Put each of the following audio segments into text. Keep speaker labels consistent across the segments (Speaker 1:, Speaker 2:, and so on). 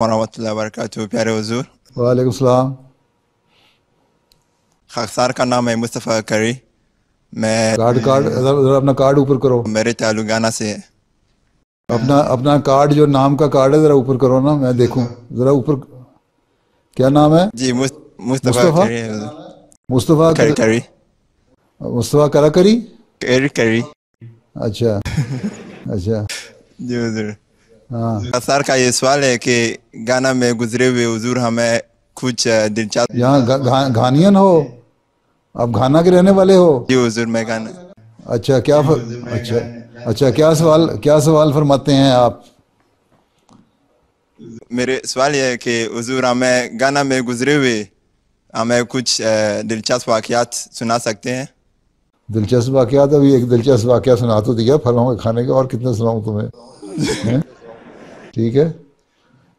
Speaker 1: ورحمۃ اللہ وبرکاتہ. پیارے حضور،
Speaker 2: وعلیکم السلام.
Speaker 1: خاکسار کا نام ہے مصطفیٰ کری. میں
Speaker 2: کارڈ ذرا اپنا کارڈ اوپر کرو.
Speaker 1: میرے تعلق گانا سے ہے.
Speaker 2: اپنا کارڈ جو نام کا کارڈ ہے ذرا اوپر کرو نا، میں دیکھوں ذرا اوپر. کیا نام ہے؟
Speaker 1: جی مصطفیٰ کری ہے حضور.
Speaker 2: مصطفیٰ
Speaker 1: کری
Speaker 2: مصطفیٰ کراکری.
Speaker 1: کری.
Speaker 2: اچھا اچھا.
Speaker 1: جی حضور.
Speaker 2: ہاں،
Speaker 1: خاکسار کا یہ سوال ہے کہ گانا میں گزرے ہوئے حضور ہمیں کچھ دلچسپ.
Speaker 2: یہاں گھانین ہو آپ؟ گھانا کے رہنے والے ہو؟
Speaker 1: جی حضور میں گانا.
Speaker 2: اچھا اچھا کیا سوال فرماتے ہیں آپ؟
Speaker 1: میرے سوال یہ ہے کہ حضور ہمیں گانا میں گزرے ہوئے ہمیں کچھ دلچسپ واقعات سنا سکتے ہیں؟
Speaker 2: دلچسپ واقعات؟ ابھی ایک دلچسپ واقعہ سنا تو دیا پھلوں کے کھانے کا، اور کتنے سناؤں تمہیں؟ ٹھیک ہے.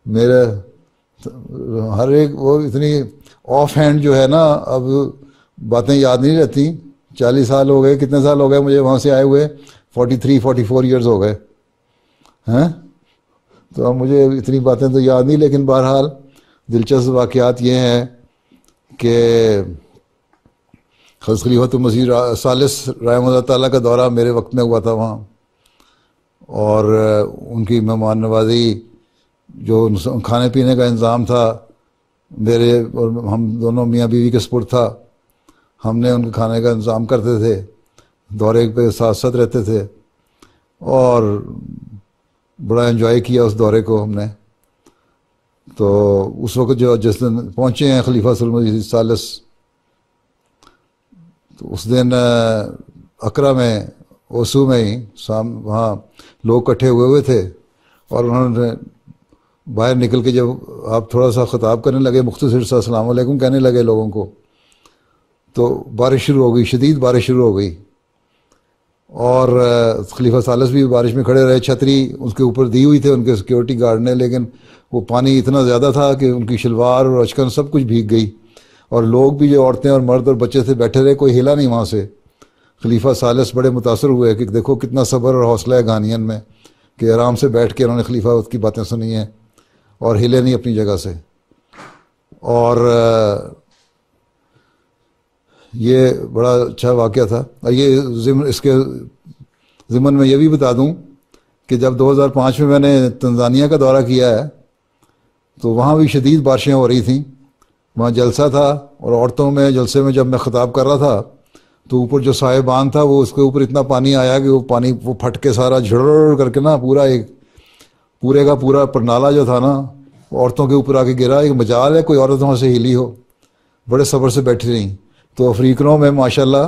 Speaker 2: میرے ہر ایک وہ اتنی آف ہینڈ جو ہے نا، اب باتیں یاد نہیں رہتی. 40 سال ہو گئے، کتنے سال ہو گئے مجھے وہاں سے آئے ہوئے؟ 43-44 ایئرز ہو گئے ہیں. تو اب مجھے اتنی باتیں تو یاد نہیں، لیکن بہرحال دلچسپ واقعات یہ ہیں کہ حضرت خلیفۃ المسیح ثالث رحمہ اللہ تعالیٰ کا دورہ میرے وقت میں ہوا تھا وہاں، اور ان کی مہمان نوازی، جو کھانے پینے کا انتظام تھا میرے اور ہم دونوں میاں بیوی کے سپرد تھا. ہم نے ان کے کھانے کا انتظام کرتے تھے، دورے پہ ساتھ ساتھ رہتے تھے، اور بڑا انجوائے کیا اس دورے کو ہم نے. تو اس وقت جس دن پہنچے ہیں خلیفہ صلی اللہ علیہ وسلم تو اس دن اکرا میں اوسو میں ہی وہاں لوگ اکٹھے ہوئے تھے، اور انہوں نے باہر نکل کے جب آپ تھوڑا سا خطاب کرنے لگے، مختصر سا السلام علیکم کہنے لگے لوگوں کو، تو بارش شروع ہو گئی، شدید بارش شروع ہو گئی. اور خلیفہ ثالث بھی بارش میں کھڑے رہے، چھتری اس کے اوپر دی ہوئی تھے ان کے سیکورٹی گارڈ نے، لیکن وہ پانی اتنا زیادہ تھا کہ ان کی شلوار اور اچکن سب کچھ بھیگ گئی. اور لوگ بھی جو عورتیں اور مرد اور بچے سے بیٹھے رہے، کوئی ہلا نہیں وہاں سے. خلیفہ ثالث بڑے متاثر ہوئے کہ دیکھو کتنا صبر اور حوصلہ ہے گھانین میں، کہ آرام سے بیٹھ کے انہوں نے خلیفہ کی باتیں سنی ہیں اور ہلے نہیں اپنی جگہ سے. اور یہ بڑا اچھا واقعہ تھا. اور یہ اس کے ضمن میں یہ بھی بتا دوں کہ جب 2005 میں نے تنزانیہ کا دورہ کیا ہے تو وہاں بھی شدید بارشیں ہو رہی تھیں. وہاں جلسہ تھا، اور عورتوں میں جلسے میں جب میں خطاب کر رہا تھا تو اوپر جو صاحبان تھا وہ اس کے اوپر اتنا پانی آیا کہ وہ پانی وہ پھٹ کے سارا جھڑ کر کے نا پورے کا پورا پرنالا جو تھا نا وہ عورتوں کے اوپر آ کے گرا. ایک مجال ہے کوئی عورت وہاں سے ہلی ہو، بڑے صبر سے بیٹھی رہیں. تو افریقنوں میں ماشاءاللہ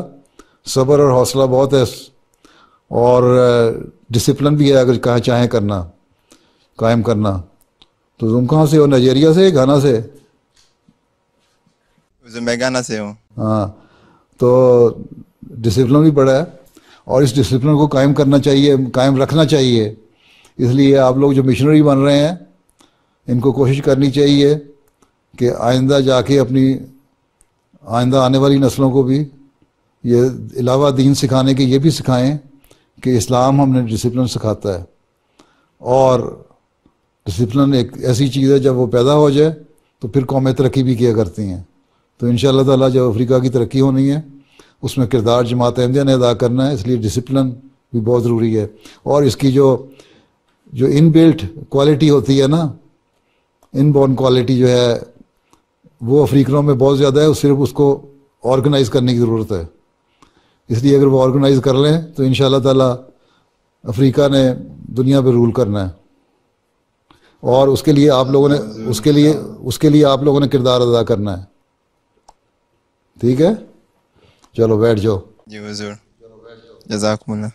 Speaker 2: صبر اور حوصلہ بہت ہے، اور ڈسپلن بھی ہے اگر کہیں چاہیں کرنا قائم کرنا. تو تم کہاں سے ہو؟ نائجیریا سے؟ گھانا سے؟
Speaker 1: میں گانا سے ہوں.
Speaker 2: ہاں، تو ڈسپلن بھی بڑا ہے، اور اس ڈسپلن کو قائم کرنا چاہیے، قائم رکھنا چاہیے. اس لیے آپ لوگ جو مشنری بن رہے ہیں ان کو کوشش کرنی چاہیے کہ آئندہ جا کے آئندہ آنے والی نسلوں کو بھی یہ علاوہ دین سکھانے کے یہ بھی سکھائیں کہ اسلام ہم نے ڈسپلن سکھاتا ہے. اور ڈسپلن ایک ایسی چیز ہے جب وہ پیدا ہو جائے تو پھر قومیں ترقی بھی کیا کرتی ہیں. تو انشاءاللہ تعالیٰ جب افریقہ کی ترقی ہونی ہے اس میں کردار جماعت احمدیہ نے ادا کرنا ہے، اس لیے ڈسپلن بھی بہت ضروری ہے. اور اس کی جو ان بلٹ کوالٹی ہوتی ہے نا، ان بورن کوالٹی جو ہے وہ افریقنوں میں بہت زیادہ ہے، صرف اس کو آرگنائز کرنے کی ضرورت ہے. اس لیے اگر وہ آرگنائز کر لیں تو انشاءاللہ تعالیٰ افریقہ نے دنیا پہ رول کرنا ہے. اور اس کے لیے آپ لوگوں نے کردار ادا کرنا ہے. ٹھیک ہے، چلو بیٹھ جاؤ.
Speaker 1: جی حضور، جزاکم اللہ.